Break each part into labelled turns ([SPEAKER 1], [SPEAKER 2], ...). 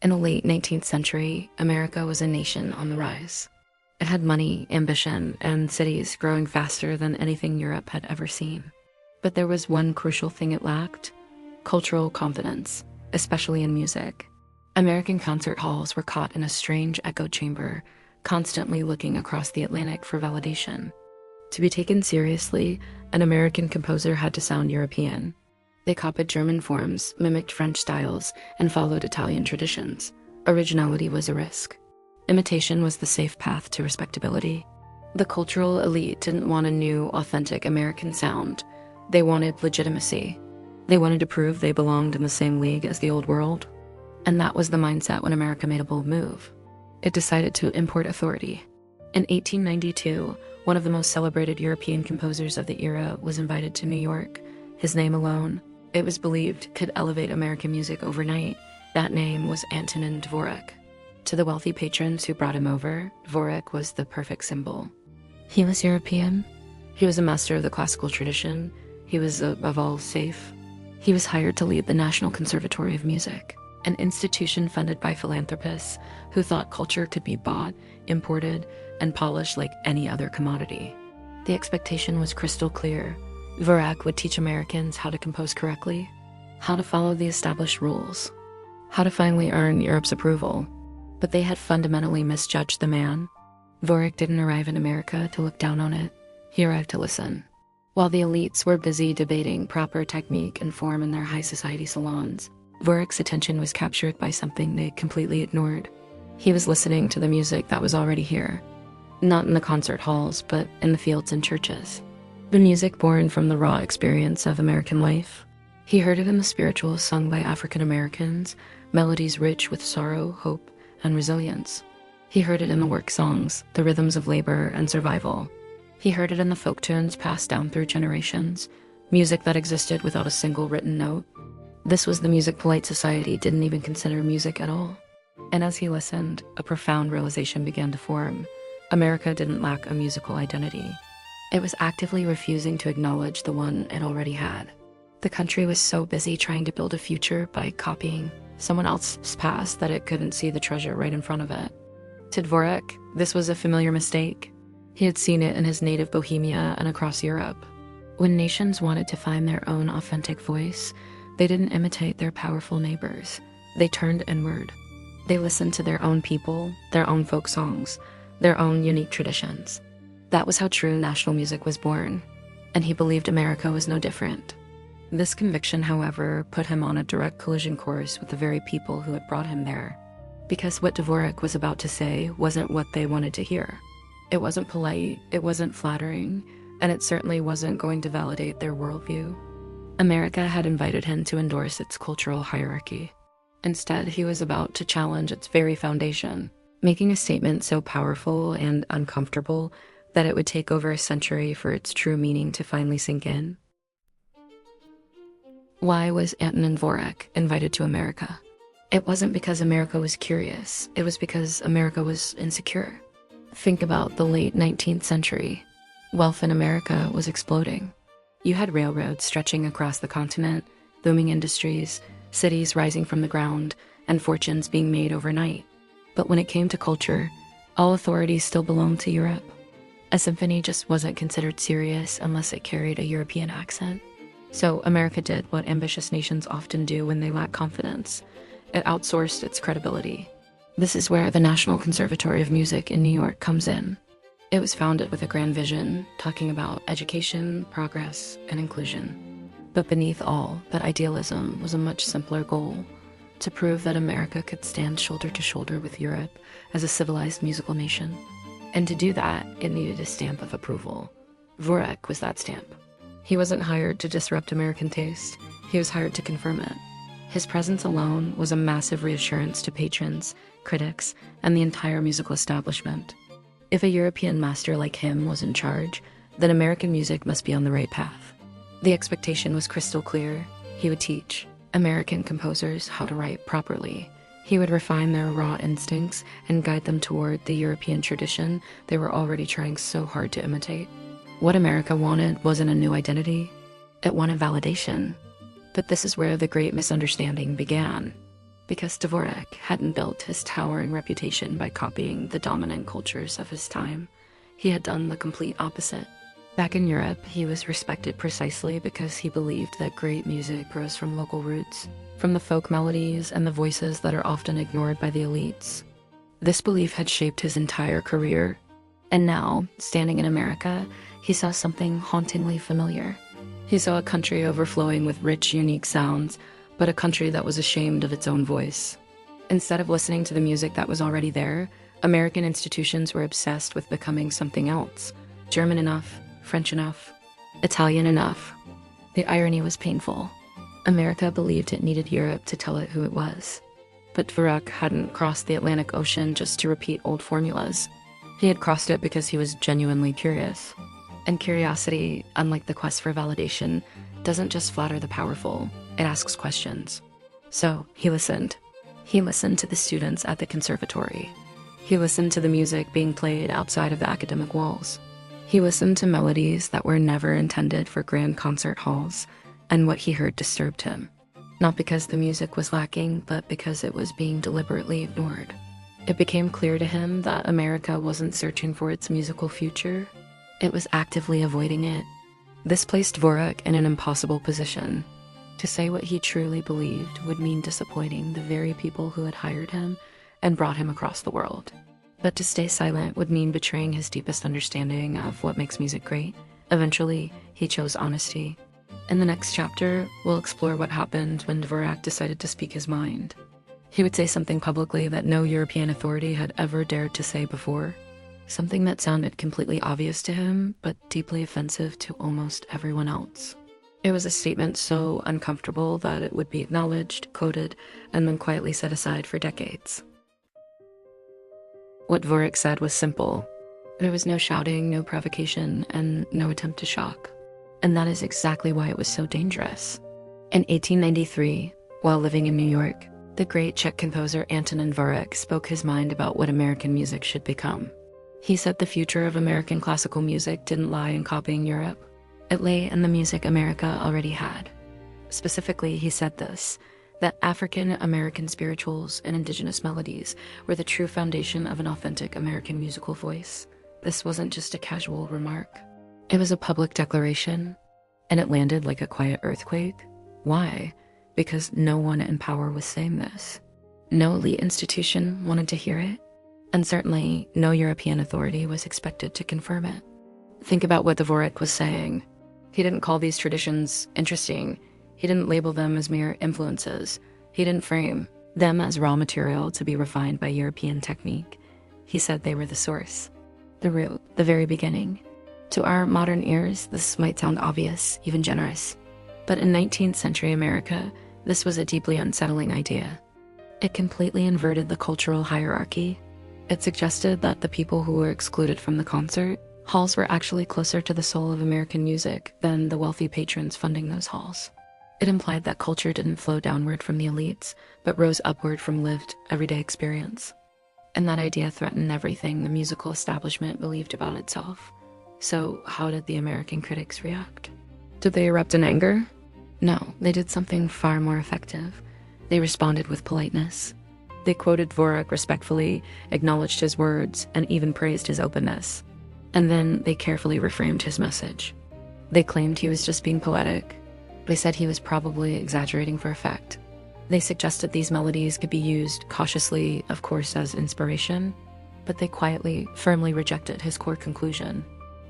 [SPEAKER 1] In the late 19th century, America was a nation on the rise. It had money, ambition, and cities growing faster than anything Europe had ever seen. But there was one crucial thing it lacked: cultural confidence, especially in music. American concert halls were caught in a strange echo chamber, constantly looking across the Atlantic for validation. To be taken seriously, an American composer had to sound European. They copied German forms, mimicked French styles, and followed Italian traditions. Originality was a risk. Imitation was the safe path to respectability. The cultural elite didn't want a new, authentic American sound. They wanted legitimacy. They wanted to prove they belonged in the same league as the old world. And that was the mindset when America made a bold move. It decided to import authority. In 1892, one of the most celebrated European composers of the era was invited to New York. His name alone, it was believed, could elevate American music overnight. That name was Antonín Dvořák. To the wealthy patrons who brought him over, Dvořák was the perfect symbol. He was European. He was a master of the classical tradition. He was, above all, safe. He was hired to lead the National Conservatory of Music, an institution funded by philanthropists who thought culture could be bought, imported, and polished like any other commodity. The expectation was crystal clear. Dvořák would teach Americans how to compose correctly, how to follow the established rules, how to finally earn Europe's approval. But they had fundamentally misjudged the man. Dvořák didn't arrive in America to look down on it. He arrived to listen. While the elites were busy debating proper technique and form in their high society salons, Dvořák's attention was captured by something they completely ignored. He was listening to the music that was already here. Not in the concert halls, but in the fields and churches. The music born from the raw experience of American life. He heard it in the spirituals sung by African Americans, melodies rich with sorrow, hope, and resilience. He heard it in the work songs, the rhythms of labor and survival. He heard it in the folk tunes passed down through generations, music that existed without a single written note. This was the music polite society didn't even consider music at all. And as he listened, a profound realization began to form. America didn't lack a musical identity. It was actively refusing to acknowledge the one it already had. The country was so busy trying to build a future by copying someone else's past that it couldn't see the treasure right in front of it. To Dvořák, this was a familiar mistake. He had seen it in his native Bohemia and across Europe. When nations wanted to find their own authentic voice, they didn't imitate their powerful neighbors. They turned inward. They listened to their own people, their own folk songs, their own unique traditions. That was how true national music was born, and he believed America was no different. This conviction, however, put him on a direct collision course with the very people who had brought him there, because what Dvořák was about to say wasn't what they wanted to hear. It wasn't polite, it wasn't flattering, and it certainly wasn't going to validate their worldview. America had invited him to endorse its cultural hierarchy. Instead, he was about to challenge its very foundation, making a statement so powerful and uncomfortable that it would take over a century for its true meaning to finally sink in. Why was Antonín Dvořák invited to America? It wasn't because America was curious, it was because America was insecure. Think about the late 19th century. Wealth in America was exploding. You had railroads stretching across the continent, booming industries, cities rising from the ground, and fortunes being made overnight. But when it came to culture, all authority still belonged to Europe. A symphony just wasn't considered serious unless it carried a European accent. So America did what ambitious nations often do when they lack confidence. It outsourced its credibility. This is where the National Conservatory of Music in New York comes in. It was founded with a grand vision, talking about education, progress, and inclusion. But beneath all that idealism was a much simpler goal: to prove that America could stand shoulder to shoulder with Europe as a civilized musical nation. And to do that, it needed a stamp of approval. Dvořák was that stamp. He wasn't hired to disrupt American taste. He was hired to confirm it. His presence alone was a massive reassurance to patrons, critics, and the entire musical establishment. If a European master like him was in charge, then American music must be on the right path. The expectation was crystal clear. He would teach American composers how to write properly. He would refine their raw instincts and guide them toward the European tradition they were already trying so hard to imitate. What America wanted wasn't a new identity. It wanted validation. But this is where the great misunderstanding began. because Dvořák hadn't built his towering reputation by copying the dominant cultures of his time. He had done the complete opposite. Back in Europe, he was respected precisely because he believed that great music grows from local roots, from the folk melodies and the voices that are often ignored by the elites. This belief had shaped his entire career. And now, standing in America, he saw something hauntingly familiar. He saw a country overflowing with rich, unique sounds, but a country that was ashamed of its own voice. Instead of listening to the music that was already there, American institutions were obsessed with becoming something else. German enough, French enough, Italian enough. The irony was painful. America believed it needed Europe to tell it who it was. But Dvořák hadn't crossed the Atlantic Ocean just to repeat old formulas. He had crossed it because he was genuinely curious. And curiosity, unlike the quest for validation, doesn't just flatter the powerful, it asks questions. So he listened. He listened to the students at the conservatory. He listened to the music being played outside of the academic walls. He listened to melodies that were never intended for grand concert halls, and what he heard disturbed him. Not because the music was lacking, but because it was being deliberately ignored. It became clear to him that America wasn't searching for its musical future. It was actively avoiding it. This placed Dvořák in an impossible position. To say what he truly believed would mean disappointing the very people who had hired him and brought him across the world. But to stay silent would mean betraying his deepest understanding of what makes music great. Eventually, he chose honesty. In the next chapter, we'll explore what happened when Dvořák decided to speak his mind. He would say something publicly that no European authority had ever dared to say before. Something that sounded completely obvious to him, but deeply offensive to almost everyone else. It was a statement so uncomfortable that it would be acknowledged, quoted, and then quietly set aside for decades. What Dvořák said was simple. There was no shouting, no provocation, and no attempt to shock. And that is exactly why it was so dangerous. In 1893, while living in New York, the great Czech composer Antonín Dvořák spoke his mind about what American music should become. He said the future of American classical music didn't lie in copying Europe. It lay in the music America already had. Specifically, he said this, that African American spirituals and indigenous melodies were the true foundation of an authentic American musical voice. This wasn't just a casual remark. It was a public declaration, and it landed like a quiet earthquake. Why? Because no one in power was saying this. No elite institution wanted to hear it, and certainly no European authority was expected to confirm it. Think about what Dvořák was saying. He didn't call these traditions interesting. He didn't label them as mere influences. He didn't frame them as raw material to be refined by European technique. He said they were the source, the root, the very beginning. To our modern ears, this might sound obvious, even generous. But in 19th century America, this was a deeply unsettling idea. It completely inverted the cultural hierarchy. It suggested that the people who were excluded from the concert halls were actually closer to the soul of American music than the wealthy patrons funding those halls. It implied that culture didn't flow downward from the elites, but rose upward from lived, everyday experience. And that idea threatened everything the musical establishment believed about itself. So how did the American critics react? Did they erupt in anger? No, they did something far more effective. They responded with politeness. They quoted Dvořák respectfully, acknowledged his words, and even praised his openness. And then they carefully reframed his message. They claimed he was just being poetic. They said he was probably exaggerating for effect. They suggested these melodies could be used cautiously, of course, as inspiration, but they quietly, firmly rejected his core conclusion,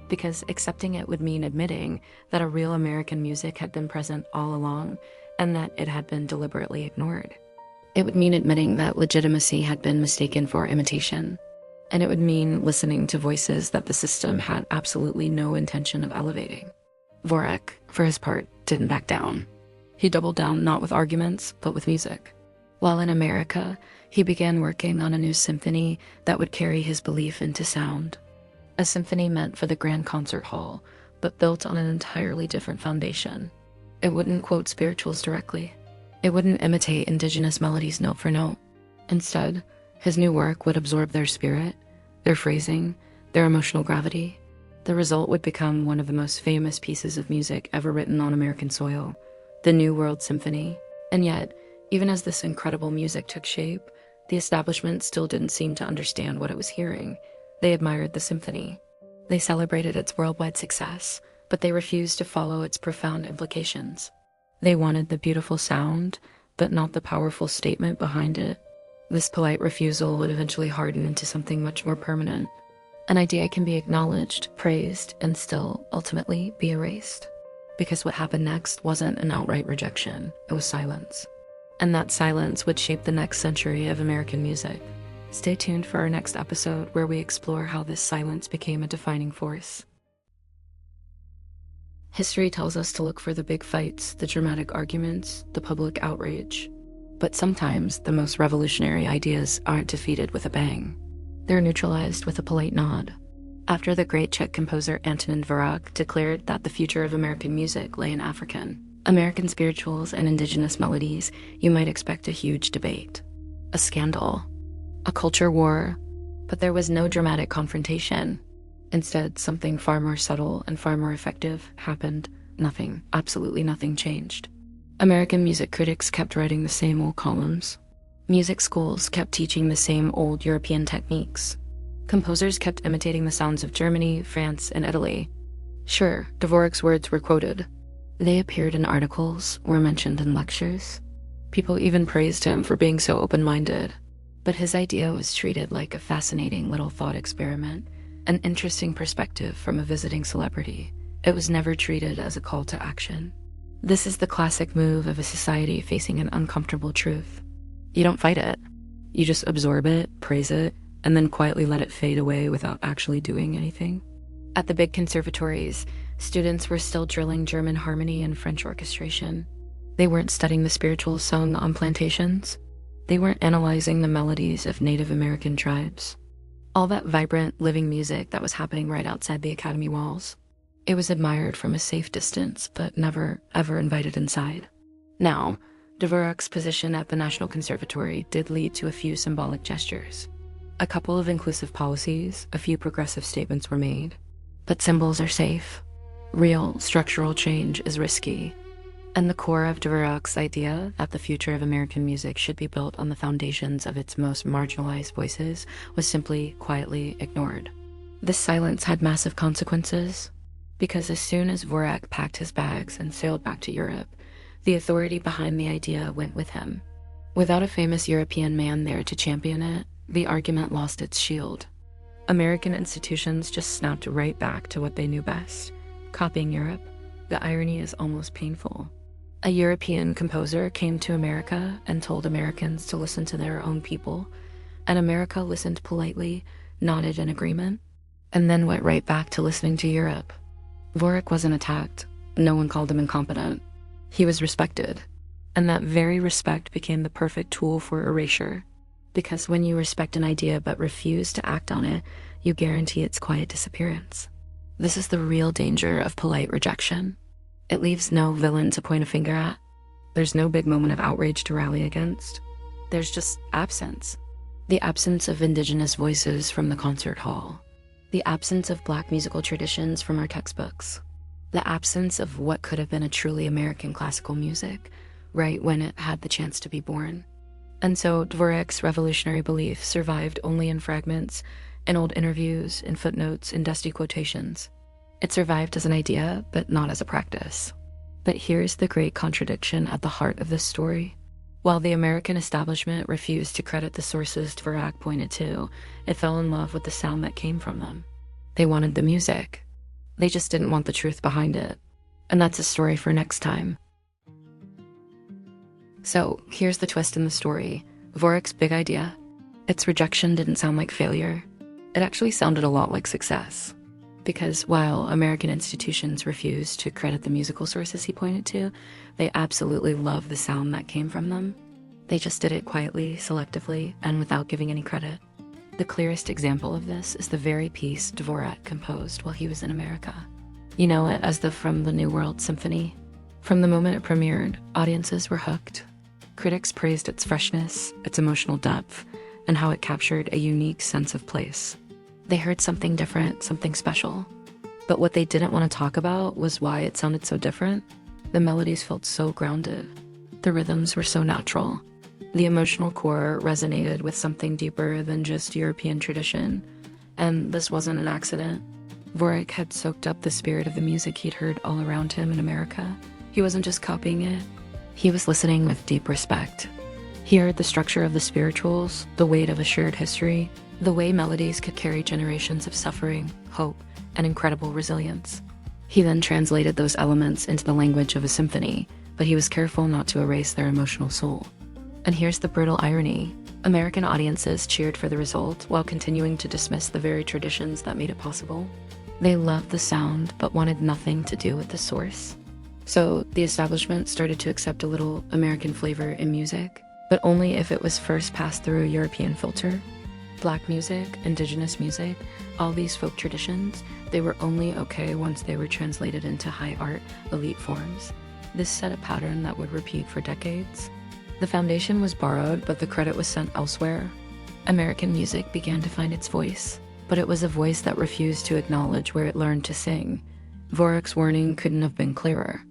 [SPEAKER 1] because accepting it would mean admitting that a real American music had been present all along and that it had been deliberately ignored. It would mean admitting that legitimacy had been mistaken for imitation. And it would mean listening to voices that the system had absolutely no intention of elevating. Dvořák, for his part, didn't back down. He doubled down not with arguments, but with music. While in America, he began working on a new symphony that would carry his belief into sound. A symphony meant for the grand concert hall, but built on an entirely different foundation. It wouldn't quote spirituals directly. It wouldn't imitate indigenous melodies note for note. Instead, his new work would absorb their spirit, their phrasing, their emotional gravity. The result would become one of the most famous pieces of music ever written on American soil, the New World Symphony. And yet, Even as this incredible music took shape, the establishment still didn't seem to understand what it was hearing. They admired the symphony. They celebrated its worldwide success, but they refused to follow its profound implications. They wanted the beautiful sound, but not the powerful statement behind it. This polite refusal would eventually harden into something much more permanent. An idea can be acknowledged, praised, and still, ultimately, be erased. Because what happened next wasn't an outright rejection, it was silence. And that silence would shape the next century of American music. Stay tuned for our next episode where we explore how this silence became a defining force. History tells us to look for the big fights, the dramatic arguments, the public outrage. But sometimes the most revolutionary ideas aren't defeated with a bang. They're neutralized with a polite nod. After the great Czech composer Antonín Dvořák declared that the future of American music lay in American spirituals and indigenous melodies, you might expect a huge debate, a scandal, a culture war, but there was no dramatic confrontation. Instead, something far more subtle and far more effective happened. Nothing, absolutely nothing changed. American music critics kept writing the same old columns. Music schools kept teaching the same old European techniques. Composers kept imitating the sounds of Germany, France, and Italy. Sure, Dvořák's words were quoted. They appeared in articles, were mentioned in lectures. People even praised him for being so open-minded. But his idea was treated like a fascinating little thought experiment, an interesting perspective from a visiting celebrity. It was never treated as a call to action. This is the classic move of a society facing an uncomfortable truth. You don't fight it. You just absorb it, praise it, and then quietly let it fade away without actually doing anything. At the big conservatories, students were still drilling German harmony and French orchestration. They weren't studying the spirituals sung on plantations. They weren't analyzing the melodies of Native American tribes. All that vibrant, living music that was happening right outside the academy walls. It was admired from a safe distance, but never, ever invited inside. Now, Dvořák's position at the National Conservatory did lead to a few symbolic gestures. A couple of inclusive policies, a few progressive statements were made. But symbols are safe. Real, structural change is risky. And the core of Dvořák's idea that the future of American music should be built on the foundations of its most marginalized voices was simply quietly ignored. This silence had massive consequences, because as soon as Dvořák packed his bags and sailed back to Europe, the authority behind the idea went with him. Without a famous European man there to champion it, the argument lost its shield. American institutions just snapped right back to what they knew best, copying Europe. The irony is almost painful. A European composer came to America and told Americans to listen to their own people, and America listened politely, nodded in agreement, and then went right back to listening to Europe. Dvořák wasn't attacked. No one called him incompetent. He was respected, and that very respect became the perfect tool for erasure. Because when you respect an idea but refuse to act on it, you guarantee its quiet disappearance. This is the real danger of polite rejection. It leaves no villain to point a finger at. There's no big moment of outrage to rally against. There's just absence. The absence of indigenous voices from the concert hall. The absence of Black musical traditions from our textbooks. The absence of what could have been a truly American classical music, right when it had the chance to be born. And so Dvořák's revolutionary belief survived only in fragments, in old interviews, in footnotes, in dusty quotations. It survived as an idea, but not as a practice. But here's the great contradiction at the heart of this story. While the American establishment refused to credit the sources Dvořák pointed to, it fell in love with the sound that came from them. They wanted the music. They just didn't want the truth behind it. And that's a story for next time. So here's the twist in the story. Dvořák's big idea. Its rejection didn't sound like failure. It actually sounded a lot like success. Because while American institutions refused to credit the musical sources he pointed to, they absolutely loved the sound that came from them. They just did it quietly, selectively, and without giving any credit. The clearest example of this is the very piece Dvořák composed while he was in America. You know it as the From the New World Symphony. From the moment it premiered, audiences were hooked. Critics praised its freshness, its emotional depth, and how it captured a unique sense of place. They heard something different, something special. But what they didn't want to talk about was why it sounded so different. The melodies felt so grounded. The rhythms were so natural. The emotional core resonated with something deeper than just European tradition, and this wasn't an accident. Dvořák had soaked up the spirit of the music he'd heard all around him in America. He wasn't just copying it, he was listening with deep respect. He heard the structure of the spirituals, the weight of a shared history, the way melodies could carry generations of suffering, hope, and incredible resilience. He then translated those elements into the language of a symphony, but he was careful not to erase their emotional soul. And here's the brutal irony. American audiences cheered for the result while continuing to dismiss the very traditions that made it possible. They loved the sound, but wanted nothing to do with the source. So the establishment started to accept a little American flavor in music, but only if it was first passed through a European filter. Black music, indigenous music, all these folk traditions, they were only okay once they were translated into high art, elite forms. This set a pattern that would repeat for decades. The foundation was borrowed, but the credit was sent elsewhere. American music began to find its voice, but it was a voice that refused to acknowledge where it learned to sing. Dvořák's warning couldn't have been clearer.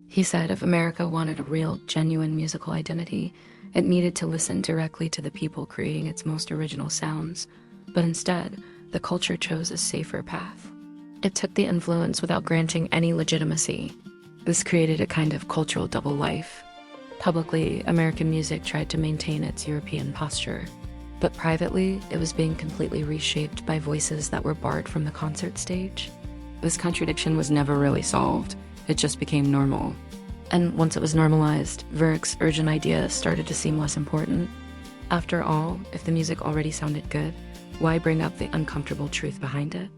[SPEAKER 1] He said if America wanted a real, genuine musical identity, it needed to listen directly to the people creating its most original sounds. But instead, the culture chose a safer path. It took the influence without granting any legitimacy. This created a kind of cultural double life. Publicly, American music tried to maintain its European posture, but privately, it was being completely reshaped by voices that were barred from the concert stage. This contradiction was never really solved. It just became normal. And once it was normalized, Dvořák's urgent idea started to seem less important. After all, if the music already sounded good, why bring up the uncomfortable truth behind it?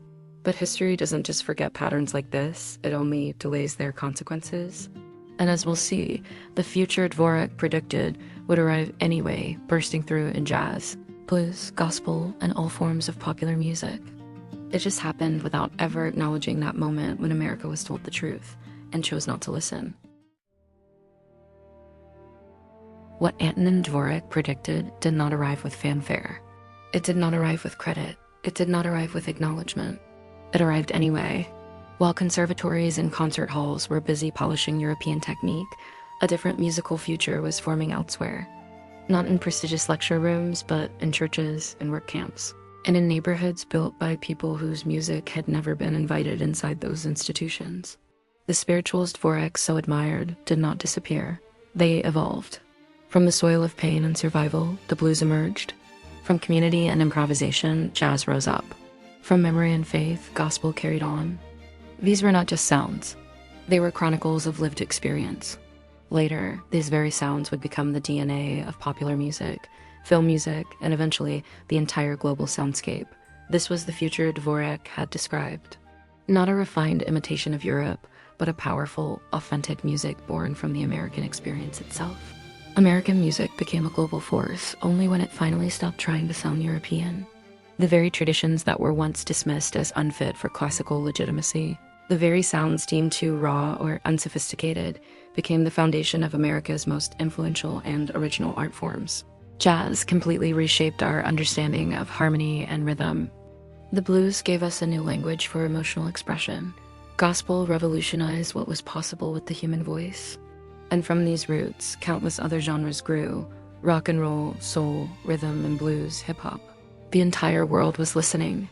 [SPEAKER 1] But history doesn't just forget patterns like this, it only delays their consequences. And as we'll see, the future Dvořák predicted would arrive anyway, bursting through in jazz, blues, gospel, and all forms of popular music. It just happened without ever acknowledging that moment when America was told the truth and chose not to listen. What Antonín Dvořák predicted did not arrive with fanfare. It did not arrive with credit. It did not arrive with acknowledgement. It arrived anyway. While conservatories and concert halls were busy polishing European technique, a different musical future was forming elsewhere. Not in prestigious lecture rooms, but in churches and work camps, and in neighborhoods built by people whose music had never been invited inside those institutions. The spirituals Dvořák so admired did not disappear. They evolved. From the soil of pain and survival, the blues emerged. From community and improvisation, jazz rose up. From memory and faith, gospel carried on. These were not just sounds. They were chronicles of lived experience. Later, these very sounds would become the DNA of popular music, film music, and eventually the entire global soundscape. This was the future Dvořák had described. Not a refined imitation of Europe, but a powerful, authentic music born from the American experience itself. American music became a global force only when it finally stopped trying to sound European. The very traditions that were once dismissed as unfit for classical legitimacy, the very sounds deemed too raw or unsophisticated, became the foundation of America's most influential and original art forms. Jazz completely reshaped our understanding of harmony and rhythm. The blues gave us a new language for emotional expression. Gospel revolutionized what was possible with the human voice. And from these roots, countless other genres grew: rock and roll, soul, rhythm and blues, hip-hop. The entire world was listening.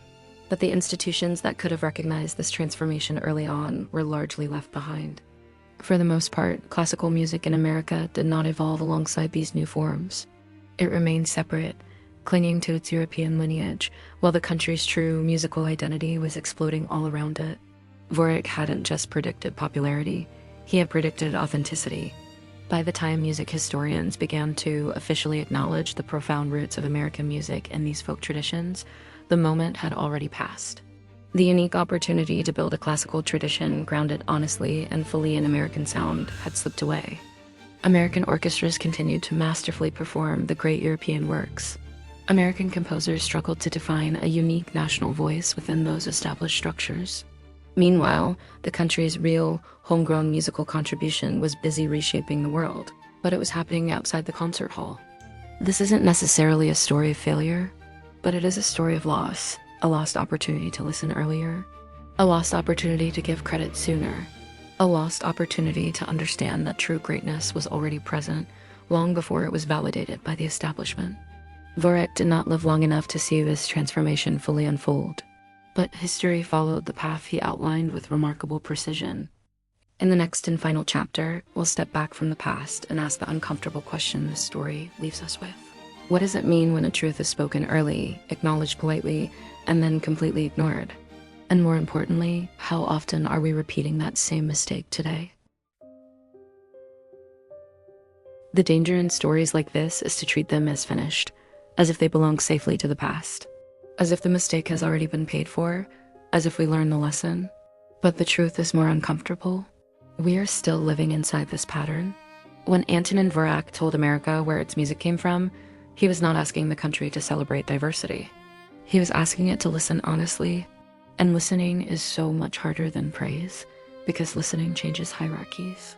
[SPEAKER 1] But the institutions that could have recognized this transformation early on were largely left behind. For the most part, classical music in America did not evolve alongside these new forms. It remained separate, clinging to its European lineage, while the country's true musical identity was exploding all around it. Dvořák hadn't just predicted popularity, he had predicted authenticity. By the time music historians began to officially acknowledge the profound roots of American music in these folk traditions, the moment had already passed. The unique opportunity to build a classical tradition grounded honestly and fully in American sound had slipped away. American orchestras continued to masterfully perform the great European works. American composers struggled to define a unique national voice within those established structures. Meanwhile, the country's real, homegrown musical contribution was busy reshaping the world, but it was happening outside the concert hall. This isn't necessarily a story of failure, but it is a story of loss, a lost opportunity to listen earlier, a lost opportunity to give credit sooner, a lost opportunity to understand that true greatness was already present long before it was validated by the establishment. Dvořák did not live long enough to see this transformation fully unfold, but history followed the path he outlined with remarkable precision. In the next and final chapter, we'll step back from the past and ask the uncomfortable question this story leaves us with. What does it mean when a truth is spoken early, acknowledged politely, and then completely ignored? And more importantly, how often are we repeating that same mistake today? The danger in stories like this is to treat them as finished, as if they belong safely to the past, as if the mistake has already been paid for, as if we learned the lesson. But the truth is more uncomfortable. We are still living inside this pattern. When Antonín Dvořák told America where its music came from, he was not asking the country to celebrate diversity. He was asking it to listen honestly, and listening is so much harder than praise, because listening changes hierarchies.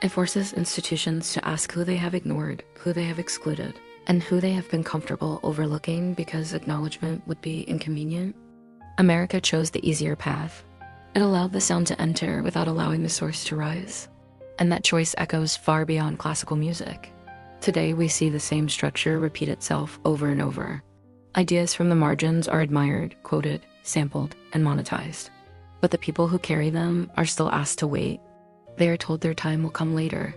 [SPEAKER 1] It forces institutions to ask who they have ignored, who they have excluded, and who they have been comfortable overlooking because acknowledgement would be inconvenient. America chose the easier path. It allowed the sound to enter without allowing the source to rise. And that choice echoes far beyond classical music. Today, we see the same structure repeat itself over and over. Ideas from the margins are admired, quoted, sampled, and monetized. But the people who carry them are still asked to wait. They are told their time will come later,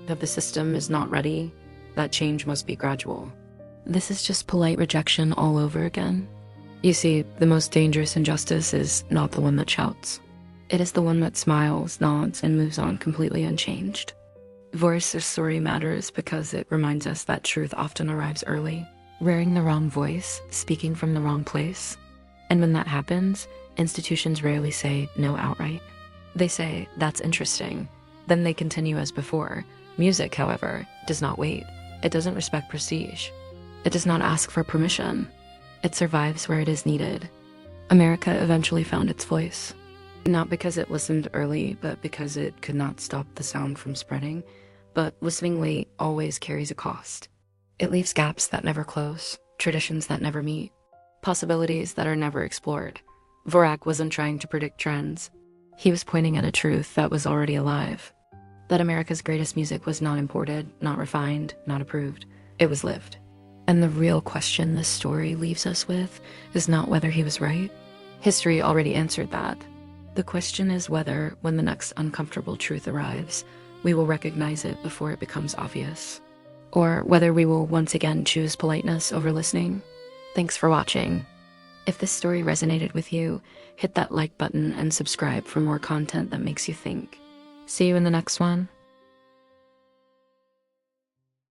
[SPEAKER 1] that the system is not ready, that change must be gradual. This is just polite rejection all over again. You see, the most dangerous injustice is not the one that shouts. It is the one that smiles, nods, and moves on completely unchanged. Dvořák's story matters because it reminds us that truth often arrives early, wearing the wrong voice, speaking from the wrong place. And when that happens, institutions rarely say no outright. They say, that's interesting. Then they continue as before. Music, however, does not wait. It doesn't respect prestige. It does not ask for permission. It survives where it is needed. America eventually found its voice. Not because it listened early, but because it could not stop the sound from spreading. But listening late always carries a cost. It leaves gaps that never close, traditions that never meet, possibilities that are never explored. Dvořák wasn't trying to predict trends. He was pointing at a truth that was already alive. That America's greatest music was not imported, not refined, not approved. It was lived. And the real question this story leaves us with is not whether he was right. History already answered that. The question is whether, when the next uncomfortable truth arrives, we will recognize it before it becomes obvious. Or whether we will once again choose politeness over listening. Thanks for watching. If this story resonated with you, hit that like button and subscribe for more content that makes you think. See you in the next one.